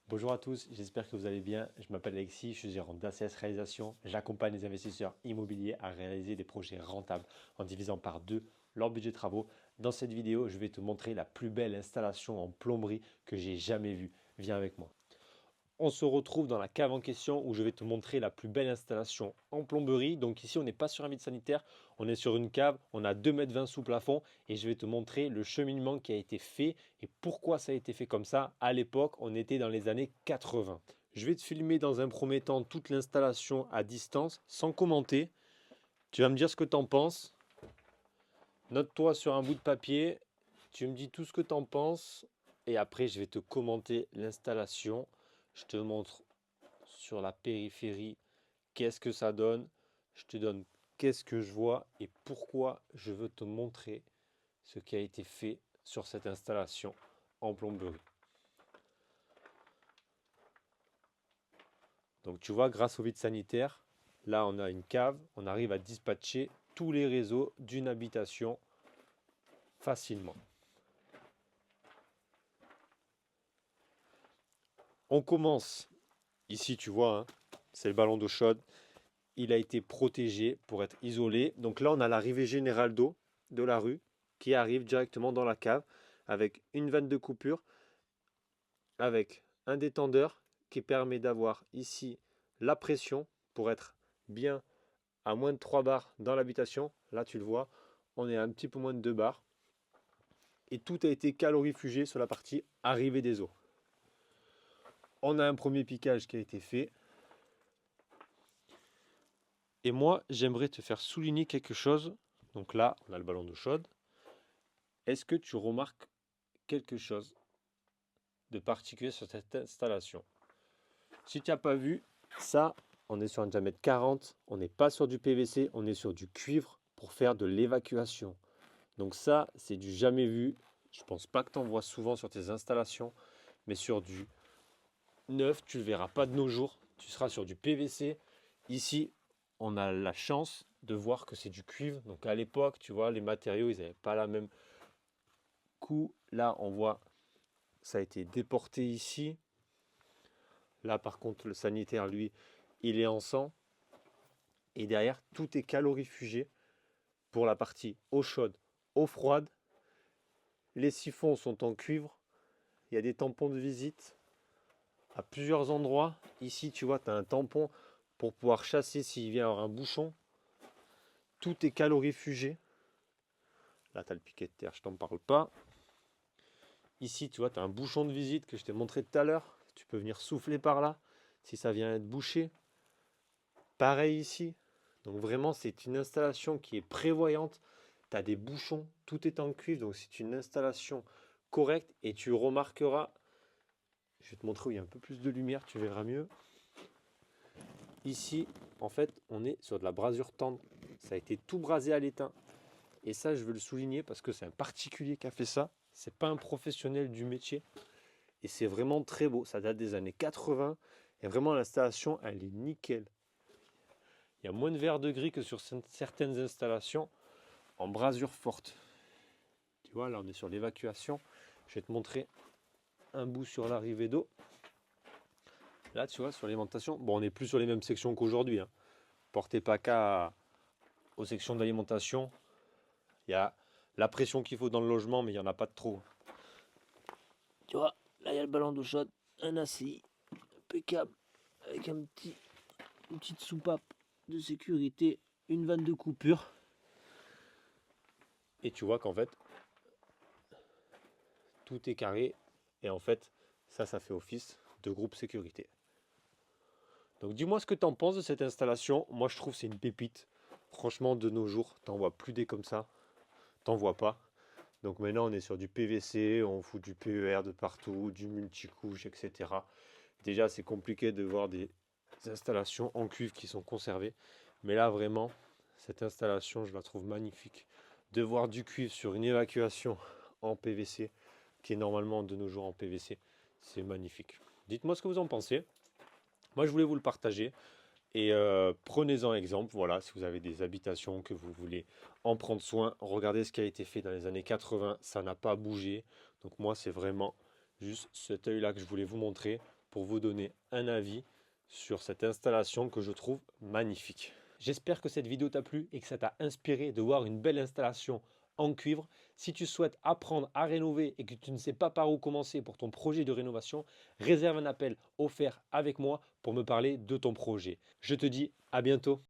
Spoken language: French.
Bonjour à tous, j'espère que vous allez bien. Je m'appelle Alexis, je suis gérant d'ACS Réalisation. J'accompagne les investisseurs immobiliers à réaliser des projets rentables en divisant par deux leur budget de travaux. Dans cette vidéo, je vais te montrer la plus belle installation en plomberie que j'ai jamais vue. Viens avec moi. On se retrouve dans la cave en question où je vais te montrer la plus belle installation en plomberie. Donc ici, on n'est pas sur un vide sanitaire, on est sur une cave, on a 2,20 m sous plafond et je vais te montrer le cheminement qui a été fait et pourquoi ça a été fait comme ça. À l'époque, on était dans les années 80. Je vais te filmer dans un premier temps toute l'installation à distance sans commenter. Tu vas me dire ce que tu en penses. Note-toi sur un bout de papier, tu me dis tout ce que tu en penses et après je vais te commenter l'installation. Je te montre sur la périphérie, qu'est-ce que ça donne. Je te donne qu'est-ce que je vois et pourquoi je veux te montrer ce qui a été fait sur cette installation en plomberie. Donc tu vois, grâce au vide sanitaire, là on a une cave, on arrive à dispatcher tous les réseaux d'une habitation facilement. On commence, ici tu vois, hein, c'est le ballon d'eau chaude. Il a été protégé pour être isolé. Donc là, on a l'arrivée générale d'eau de la rue qui arrive directement dans la cave avec une vanne de coupure, avec un détendeur qui permet d'avoir ici la pression pour être bien à moins de 3 bars dans l'habitation. Là, tu le vois, on est à un petit peu moins de 2 bars. Et tout a été calorifugé sur la partie arrivée des eaux. On a un premier piquage qui a été fait. Et moi, j'aimerais te faire souligner quelque chose. Donc là, on a le ballon d'eau chaude. Est-ce que tu remarques quelque chose de particulier sur cette installation? Si tu n'as pas vu, ça, on est sur un diamètre 40, on n'est pas sur du PVC, on est sur du cuivre pour faire de l'évacuation. Donc ça, c'est du jamais vu. Je ne pense pas que tu en vois souvent sur tes installations, mais sur du neuf, tu ne le verras pas de nos jours. Tu seras sur du PVC. Ici, on a la chance de voir que c'est du cuivre. Donc à l'époque, tu vois, les matériaux, ils n'avaient pas la même coût. Là, on voit ça a été déporté ici. Là, par contre, le sanitaire, lui, il est en sang. Et derrière, tout est calorifugé pour la partie eau chaude, eau froide. Les siphons sont en cuivre. Il y a des tampons de visite à plusieurs endroits. Ici, tu vois, tu as un tampon pour pouvoir chasser s'il vient avoir un bouchon. Tout est calorifugé. Là, tu as le piquet de terre, je t'en parle pas. Ici, tu vois, tu as un bouchon de visite que je t'ai montré tout à l'heure. Tu peux venir souffler par là si ça vient être bouché. Pareil ici. Donc vraiment, c'est une installation qui est prévoyante. Tu as des bouchons, tout est en cuivre. Donc c'est une installation correcte. Et tu remarqueras, je vais te montrer où il y a un peu plus de lumière, tu verras mieux. Ici, en fait, on est sur de la brasure tendre. Ça a été tout brasé à l'étain. Et ça, je veux le souligner parce que c'est un particulier qui a fait ça. C'est pas un professionnel du métier. Et c'est vraiment très beau. Ça date des années 80. Et vraiment, l'installation, elle est nickel. Il y a moins de verre de gris que sur certaines installations en brasure forte. Tu vois, là, on est sur l'évacuation. Je vais te montrer un bout sur l'arrivée d'eau. Là, tu vois, sur l'alimentation. Bon, on n'est plus sur les mêmes sections qu'aujourd'hui, hein. Portez pas qu'à aux sections d'alimentation. Il y a la pression qu'il faut dans le logement, mais il n'y en a pas de trop. Tu vois, là, il y a le ballon d'eau chaude, un assis, impeccable, avec une petite soupape de sécurité, une vanne de coupure. Et tu vois qu'en fait, tout est carré. Et en fait, ça fait office de groupe sécurité. Donc dis-moi ce que tu en penses de cette installation. Moi, je trouve que c'est une pépite. Franchement, de nos jours, t'en vois plus des comme ça. T'en vois pas. Donc maintenant, on est sur du PVC, on fout du PER de partout, du multicouche, etc. Déjà, c'est compliqué de voir des installations en cuivre qui sont conservées. Mais là, vraiment, cette installation, je la trouve magnifique. De voir du cuivre sur une évacuation en PVC, qui est normalement de nos jours en PVC, c'est magnifique. Dites-moi ce que vous en pensez. Moi, je voulais vous le partager. Et prenez-en exemple, voilà, si vous avez des habitations que vous voulez en prendre soin, regardez ce qui a été fait dans les années 80, ça n'a pas bougé. Donc moi, c'est vraiment juste cet œil-là que je voulais vous montrer pour vous donner un avis sur cette installation que je trouve magnifique. J'espère que cette vidéo t'a plu et que ça t'a inspiré de voir une belle installation en cuivre. Si tu souhaites apprendre à rénover et que tu ne sais pas par où commencer pour ton projet de rénovation, réserve un appel offert avec moi pour me parler de ton projet. Je te dis à bientôt.